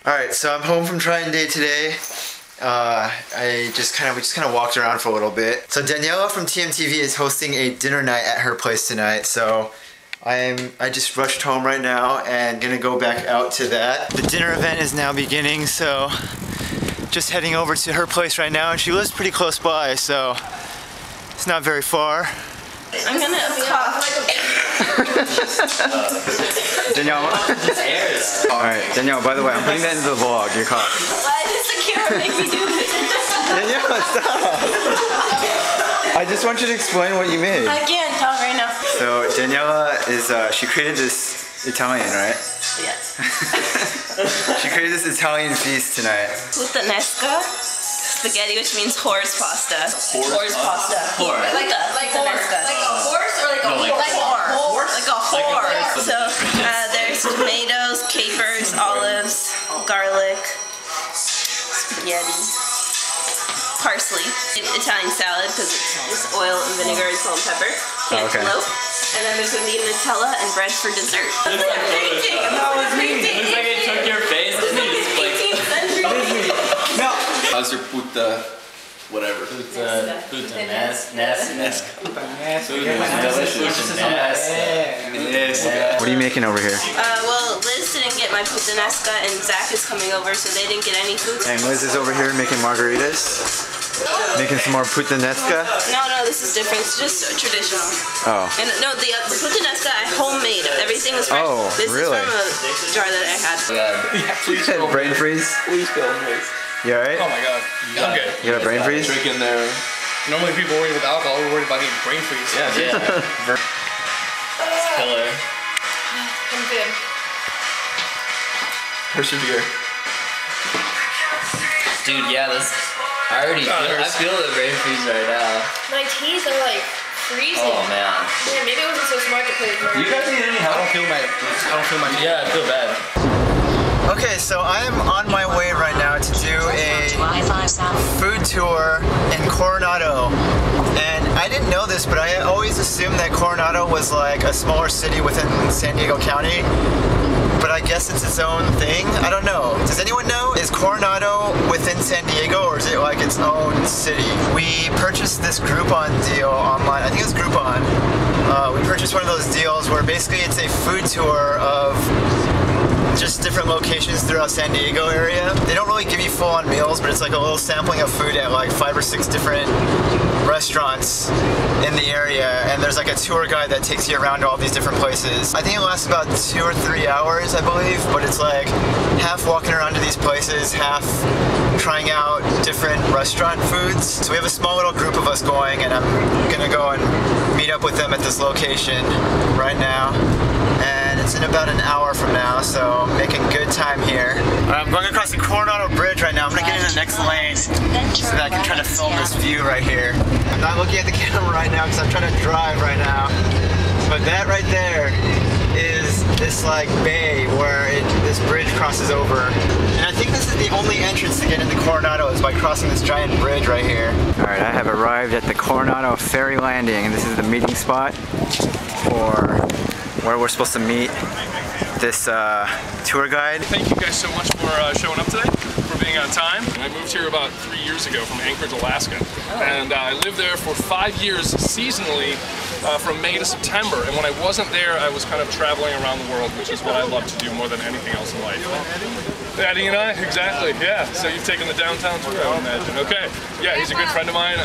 Alright, so I'm home from trying day today. We just kind of walked around for a little bit. So Daniela from TMTV is hosting a dinner night at her place tonight. So I just rushed home right now and gonna go back out to that. The dinner event is now beginning, so just heading over to her place right now. And she lives pretty close by, so it's not very far. I'm gonna cough. Danielle. Alright, Danielle, by the way, I'm putting that into the vlog, your cough. Why does the camera make me do this? Danielle, stop! I just want you to explain what you made. I can't talk right now. So Daniela is, she created this Italian, right? Yes. She created this Italian feast tonight. Puttanesca spaghetti, which means horse pasta. Horse pasta. Horse. Like a horse. Like a horse or like a No, like horse? Like a horse. So there's tomatoes, capers, olives, garlic, spaghetti, parsley, Italian salad because it's oil and vinegar and salt and pepper, cantaloupe, and then there's gonna be Nutella and bread for dessert. That's like a painting. That was me. Looks like it took your face and you just like. 18th century. No. How's your puta, whatever? What are you making over here? Well, Liz didn't get my puttanesca and Zach is coming over, so they didn't get any food. And Liz is over here making margaritas. Making some more puttanesca. No, this is different. It's just traditional. Oh. And no, the puttanesca I homemade. Everything was fresh. Oh, this really? is from a jar that I had. Please had brain freeze. Please don't miss. You alright? Oh my god. I'm good. You got a brain freeze? Drink in there. Normally people worry with alcohol, we're worried about getting brain freeze. Yeah. Killer. I'm good. Persevere. Dude, yeah, I feel the brain freeze right now. My teeth are like freezing. Oh man. Man, maybe it wasn't so smart to play with You guys need any help? I don't feel my Yeah, I feel bad. Okay, so I am on my way right now to do a food tour in Coronado. And I didn't know this, but I always assumed that Coronado was like a smaller city within San Diego County. But I guess it's its own thing? I don't know. Does anyone know? Is Coronado within San Diego or is it like its own city? We purchased this Groupon deal online. I think it was Groupon. We purchased one of those deals where basically it's a food tour of just different locations throughout San Diego area. They don't really give you full-on meals, but it's like a little sampling of food at like 5 or 6 different restaurants in the area, and there's like a tour guide that takes you around to all these different places. I think it lasts about 2 or 3 hours, I believe, but it's like half walking around to these places, half trying out different restaurant foods. So we have a small little group of us going, and I'm gonna go and meet up with them at this location right now. And it's in about an hour from now, so I'm making good time here. I'm going across the Coronado Bridge right now. I'm gonna get in the next lane so that I can try to film this view right here. I'm not looking at the camera right now because I'm trying to drive right now. But that right there is this like bay where this bridge crosses over. And I think this is the only entrance to get into Coronado is by crossing this giant bridge right here. Alright, I have arrived at the Coronado Ferry Landing, and this is the meeting spot for where we're supposed to meet this tour guide. Thank you guys so much for showing up today, for being on time. I moved here about 3 years ago from Anchorage, Alaska. And I lived there for 5 years seasonally from May to September. And when I wasn't there, I was kind of traveling around the world, which is what I love to do more than anything else in life. Eddie and I, exactly, yeah. So you've taken the downtown tour, I would imagine. Okay, yeah, he's a good friend of mine.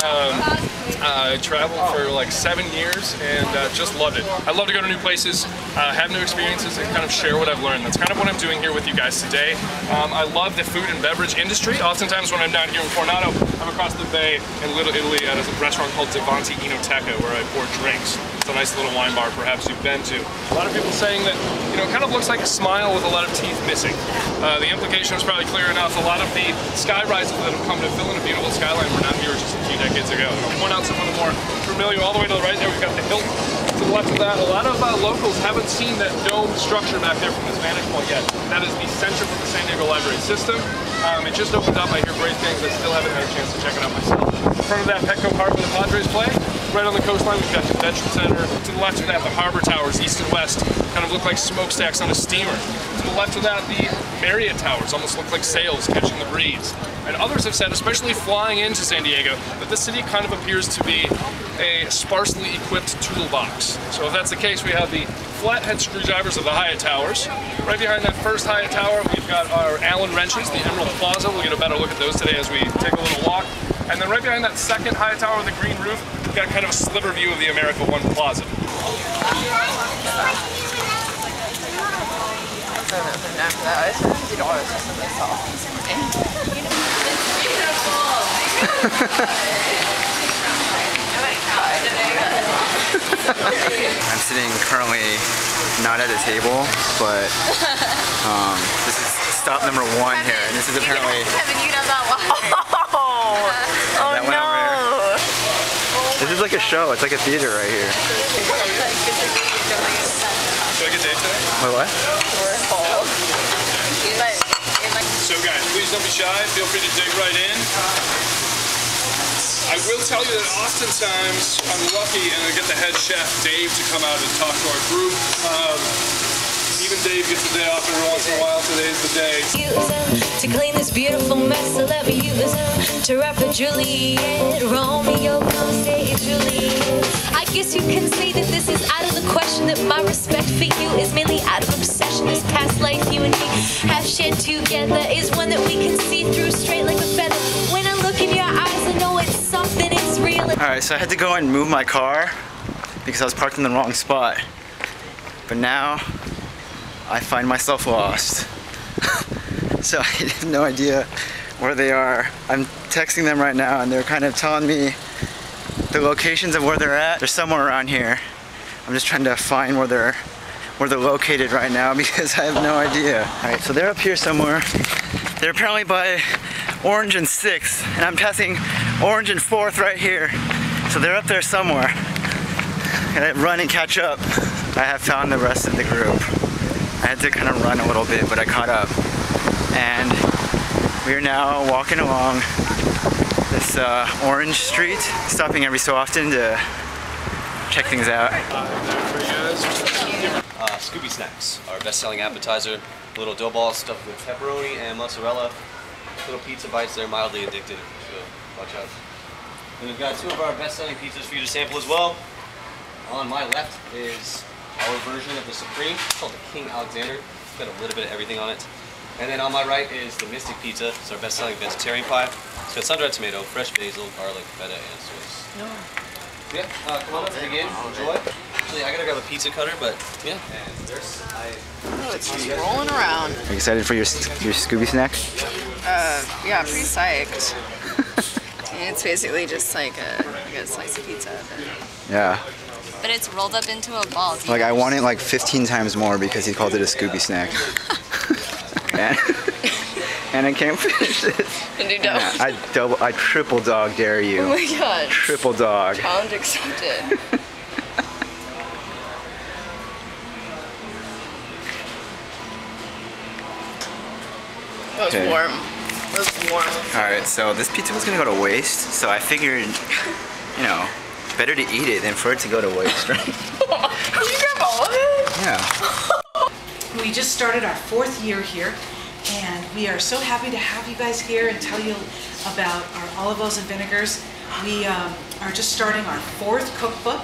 I traveled for like 7 years and just loved it. I love to go to new places, have new experiences, and kind of share what I've learned. That's kind of what I'm doing here with you guys today. I love the food and beverage industry. Oftentimes when I'm down here in Coronado, I'm across the bay in Little Italy at a restaurant called Davanti Enoteca where I pour drinks. It's a nice little wine bar perhaps you've been to. A lot of people saying that, you know, it kind of looks like a smile with a lot of teeth missing. The implication is probably clear enough. A lot of the sky rises that have come to fill in a beautiful skyline were not here just a few decades ago. And I'll point out some of the more familiar. All the way to the right there, we've got the Hilton. To the left of that, a lot of locals haven't seen that dome structure back there from this vantage point yet. That is the center for the San Diego Library System. It just opened up. I hear great things. I still haven't had a chance to check it out myself. In front of that, Petco Park where the Padres play. right on the coastline, we've got the convention center. To the left of that, the harbor towers, east and west, kind of look like smokestacks on a steamer. To the left of that, the Marriott towers almost look like sails catching the breeze. And others have said, especially flying into San Diego, that this city kind of appears to be a sparsely equipped toolbox. So if that's the case, we have the flathead screwdrivers of the Hyatt Towers. Right behind that first Hyatt Tower, we've got our Allen wrenches, the Emerald Plaza. We'll get a better look at those today as we take a little walk. And then right behind that second Hyatt Tower with the green roof, we've got kind of a sliver view of the America One Plaza. I'm sitting currently not at a table, but this is stop number 1 here, and this is apparently. Kevin, you know that one. Oh no! This is like a show. It's like a theater right here. Should I get Dave today? Wait, what? So guys, please don't be shy. Feel free to dig right in. I will tell you that oftentimes I'm lucky and I get the head chef, Dave, to come out and talk to our group. Even Dave gets a day off every once in a while. Today's the day. To clean this beautiful mess, I'll ever use to rap for Juliet. Romeo, come say Juliet. I guess you can say that this is out of the question, that my respect for you is mainly out of obsession. This past life you and me have shared together is one that we can see through straight like a feather. When I look in your eyes, I know it's something, it's real. Alright, so I had to go and move my car because I was parked in the wrong spot. But now I find myself lost. So I have no idea where they are. I'm texting them right now and they're kind of telling me the locations of where they're at. They're somewhere around here. I'm just trying to find where they're located right now because I have no idea. Alright, so they're up here somewhere. They're apparently by Orange and 6th, and I'm passing Orange and 4th right here. So they're up there somewhere. Gotta run and catch up. I have found the rest of the group. I had to kind of run a little bit, but I caught up. And we are now walking along this orange street, stopping every so often to check things out. Scooby Snacks, our best-selling appetizer. Little dough balls stuffed with pepperoni and mozzarella. Little pizza bites, they're mildly addictive, so watch out. And we've got 2 of our best-selling pizzas for you to sample as well. On my left is our version of the Supreme. It's called the King Alexander. It's got a little bit of everything on it. And then on my right is the Mystic Pizza. It's our best-selling vegetarian pie. It's got sun-dried tomato, fresh basil, garlic, feta, and Swiss. No. Yeah, come on up, dig in, enjoy. Actually, I gotta grab a pizza cutter, but yeah. And there's, Oh, it's just rolling around. Are you excited for your Scooby snack? Yeah, pretty psyched. It's basically just like a slice of pizza. Yeah. But it's rolled up into a ball. Like I want it like 15 times more because he called it a Scooby snack. And I can't finish this. And you don't. I triple dog dare you. Oh my god. Triple dog. Challenge accepted. That was warm. That was warm. Alright, so this pizza was gonna go to waste, so I figured, you know, better to eat it than for it to go to waste, right? Did you grab all of it? Yeah. We just started our 4th year here, and we are so happy to have you guys here and tell you about our olive oils and vinegars. We are just starting our 4th cookbook.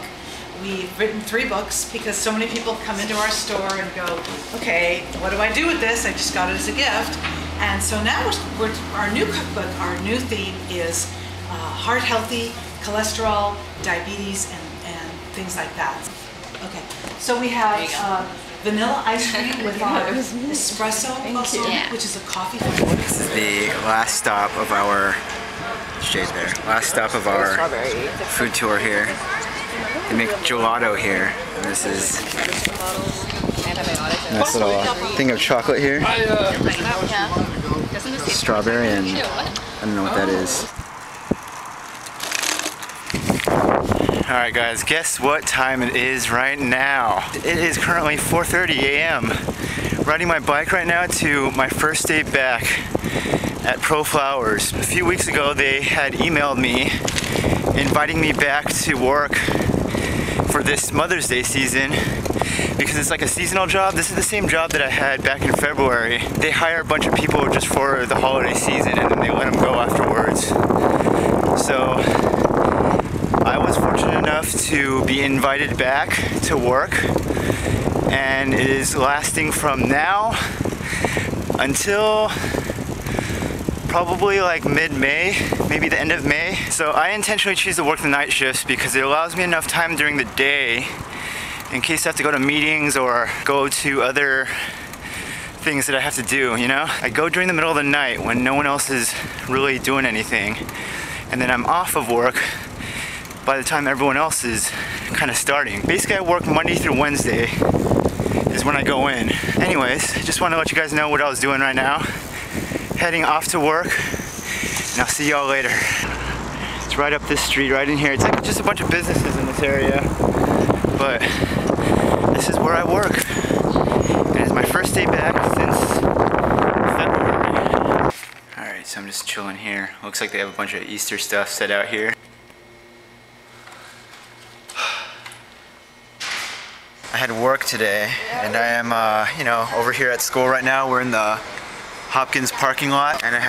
We've written 3 books because so many people come into our store and go, okay, what do I do with this? I just got it as a gift. And so now our new cookbook, our new theme is heart healthy, cholesterol, diabetes, and things like that. Okay, so we have vanilla ice cream with our espresso muscle, which is a coffee flavor. This is the last stop of our shade there. Last stop of our food tour here. They make gelato here, and this is a nice little thing of chocolate here. Strawberry, and I don't know what that is. Alright guys, guess what time it is right now? It is currently 4:30 a.m. Riding my bike right now to my first day back at Pro Flowers. A few weeks ago they had emailed me inviting me back to work for this Mother's Day season because it's like a seasonal job. This is the same job that I had back in February. They hire a bunch of people just for the holiday season and then they let them go afterwards. So I was fortunate enough to be invited back to work, and it is lasting from now until probably like mid-May, maybe the end of May. So I intentionally choose to work the night shifts because it allows me enough time during the day in case I have to go to meetings or go to other things that I have to do, you know? I go during the middle of the night when no one else is really doing anything, and then I'm off of work by the time everyone else is kind of starting. Basically I work Monday through Wednesday is when I go in. Anyways, just want to let you guys know what I was doing right now. Heading off to work, and I'll see y'all later. It's right up this street, right in here. It's like just a bunch of businesses in this area, but this is where I work. And it's my first day back since February. Alright, so I'm just chilling here. Looks like they have a bunch of Easter stuff set out here. I had work today, and I am, you know, over here at school right now. We're in the Hopkins parking lot, and it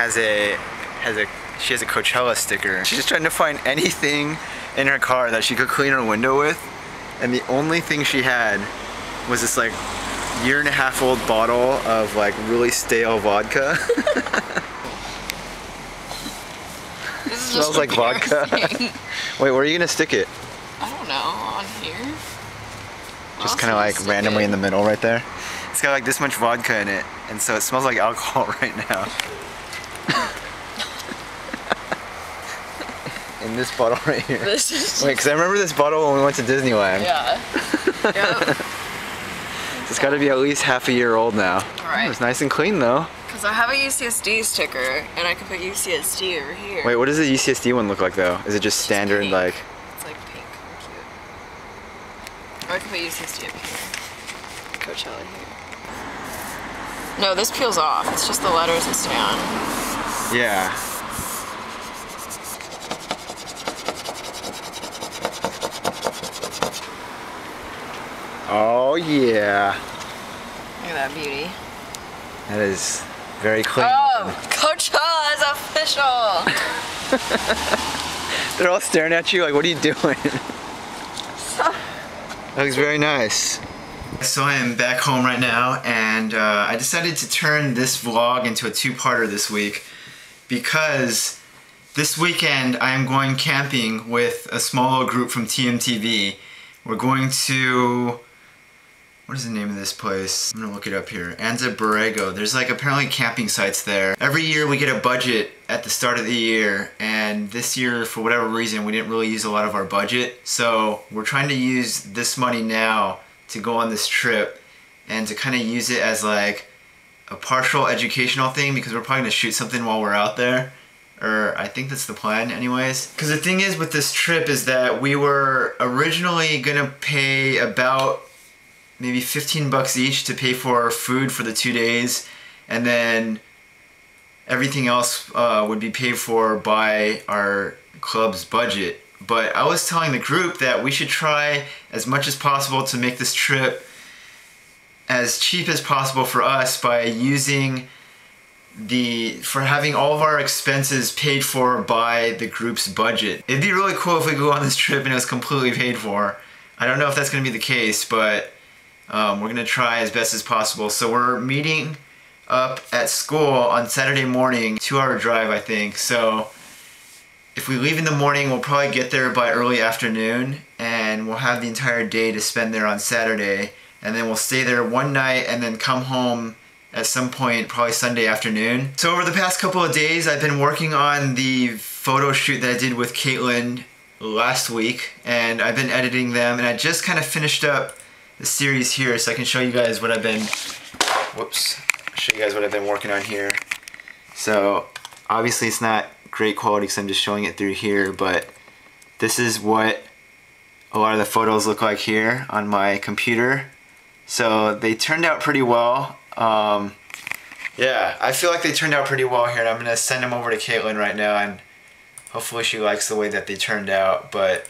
she has a Coachella sticker. She's just trying to find anything in her car that she could clean her window with, and the only thing she had was this like 1.5-year-old bottle of like really stale vodka. This is Smells like vodka. Wait, where are you gonna stick it? I don't know, on here? Just kind of like randomly in the middle right there. It's got like this much vodka in it, and so it smells like alcohol right now. In this bottle right here. This is Wait, because I remember this bottle when we went to Disneyland. Yeah. Yep. It's got to be at least 1/2 year old now. Right. It's nice and clean though. Because I have a UCSD sticker, and I can put UCSD over here. Wait, what does the UCSD one look like though? Is it just standard pink. like? It's like pink and cute. Or I can put UCSD up here. Coachella here. No, this peels off. It's just the letters that stay on. Yeah. Oh yeah. Look at that beauty. That is very clean. Oh, Coachella is official. They're all staring at you like, what are you doing? That looks very nice. So I am back home right now, and I decided to turn this vlog into a two-parter this week because this weekend I am going camping with a small little group from TMTV. We're going to, what is the name of this place? I'm gonna look it up here. Anza-Borrego. There's like apparently camping sites there. Every year we get a budget at the start of the year, and this year for whatever reason we didn't really use a lot of our budget. So we're trying to use this money now to go on this trip and to kind of use it as like a partial educational thing because we're probably gonna shoot something while we're out there. Or I think that's the plan anyways. Because the thing is with this trip is that we were originally gonna pay about maybe 15 bucks each to pay for our food for the 2 days, and then everything else would be paid for by our club's budget. But I was telling the group that we should try as much as possible to make this trip as cheap as possible for us by having all of our expenses paid for by the group's budget. It'd be really cool if we go on this trip and it was completely paid for. I don't know if that's gonna be the case, but we're gonna try as best as possible. So we're meeting up at school on Saturday morning, 2-hour drive I think. So if we leave in the morning, we'll probably get there by early afternoon, and we'll have the entire day to spend there on Saturday, and then we'll stay there one night and then come home at some point, probably Sunday afternoon. So over the past couple of days, I've been working on the photo shoot that I did with Caitlin last week, and I've been editing them, and I just kind of finished up the series here, so I can show you guys what I've been, working on here. So obviously it's not great quality because I'm just showing it through here, but this is what a lot of the photos look like here on my computer. So they turned out pretty well. Yeah, I feel like they turned out pretty well here, and I'm gonna send them over to Caitlin right now, and Hopefully she likes the way that they turned out. But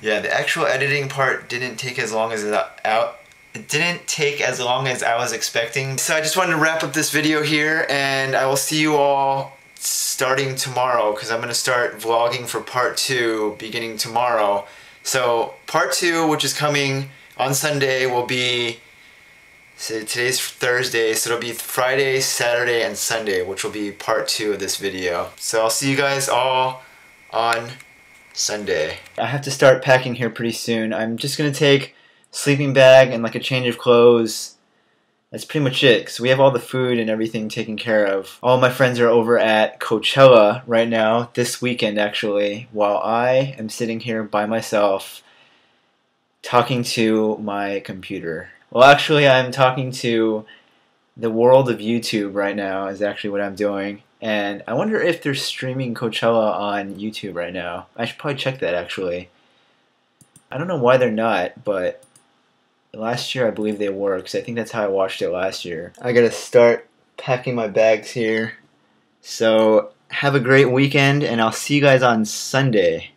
yeah, the actual editing part didn't take as long as it didn't take as long as I was expecting. So I just wanted to wrap up this video here, and I will see you all starting tomorrow, because I'm going to start vlogging for part 2 beginning tomorrow. So part 2, which is coming on Sunday, will be, so today's Thursday, so it'll be Friday, Saturday, and Sunday, which will be part 2 of this video. So I'll see you guys all on Sunday. I have to start packing here pretty soon. I'm just going to take sleeping bag and like a change of clothes. That's pretty much it, because we have all the food and everything taken care of. All my friends are over at Coachella right now, this weekend actually, while I am sitting here by myself talking to my computer. Well, actually, I'm talking to the world of YouTube right now is actually what I'm doing. And I wonder if they're streaming Coachella on YouTube right now. I should probably check that actually. I don't know why they're not, but last year I believe they were, because I think that's how I watched it last year. I gotta start packing my bags here. So have a great weekend, and I'll see you guys on Sunday.